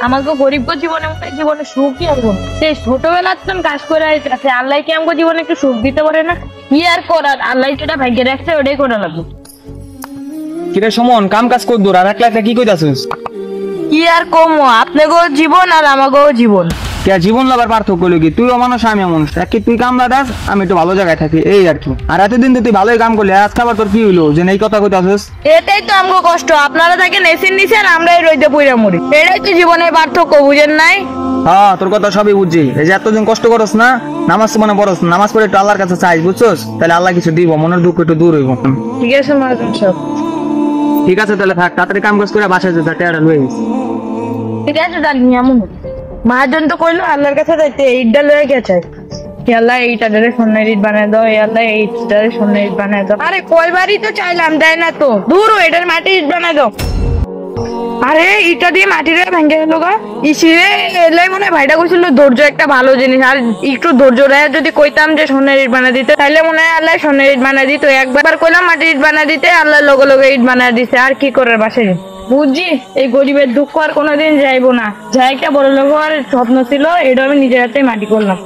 আমাকে গরিব জীবনে জীবনে সুখই আসবো না। সেই ছোটবেলার তো কাজ করে আছে, আল্লাহ কি আমাকে জীবনে একটু সুখ দিতে পারে না? কি আর করার, আল্লাহ যেটা ভাগ্যে রাখছে ওটাই করে লাগবে। কিরে সুমন, কাম কাজ কর দূর আর একলা একলা কি কইতাছিস? কি আর কমো, আপনাকেও জীবন আর আমাকেও জীবন। কে জীবন লাভার পার্থক্য হলো কি? তুইও মানুষ আমিও মানুষ, এক কি তুই কামলা দাস, আমি একটু ভালো জায়গায় থাকি, এই আর কি। আর এতদিন তো তুই ভালোই কাম করলি, আজকে আবার তোর কি হইলো যে এই কথা কইতাছিস? এটাই তো আমাকে কষ্ট, আপনারা থাকেন এসির নিচে আর আমরা এই রইতে পুইরা মরি। এটাই তো জীবনের পার্থক্য, বুঝেন নাই? হ্যাঁ, তোর কথা সবই বুঝছি। এই যে এতদিন কষ্ট করস না, নামাজ মনে পড়স, নামাজ পড়ে একটু আল্লাহর কাছে চাইস, বুঝছস? তাহলে আল্লাহ কিছু দিব, মনের দুঃখ একটু দূর হইব। ঠিক আছে মহাজন সব। ঠিক আছে তাহলে থাক, তাড়াতাড়ি কাম কাজ করে বাসায় যেতে, টেয়ারা লই আইস। ঠিক আছে জানি এমন মহাজন তো কইলো আল্লাহর কাছে যাইতে, এইটা লয়ে গেছে। আল্লাহ এইটারে সোনার ইট বানায় দাও, আল্লাহ এইটারে সোনার ইট বানায় দাও। আরে কয়বারই তো চাইলাম, দেয় না তো। দূর এটার মাটির ইট বানায় দাও। আরে ইটা দিয়ে মাটিরে ভেঙে গেল গা। ইসিরে এলাই মনে হয় ভাইটা কইছিল ধৈর্য একটা ভালো জিনিস, আর একটু ধৈর্য রেখে যদি কইতাম যে সোনার ইট বানা দিতে, তাহলে মনে হয় আল্লাহ সোনার ইট বানা দিত। একবার কইলাম মাটির ইট বানা দিতে, আল্লাহ লগে লগে ইট বানা দিছে। আর কি করার বাসে বুঝছি, এই গরিবের দুঃখ আর কোনোদিন যাইবো না। যা একটা বড় লোক আর স্বপ্ন ছিল, এটা আমি নিজের হাতে মাটি করলাম।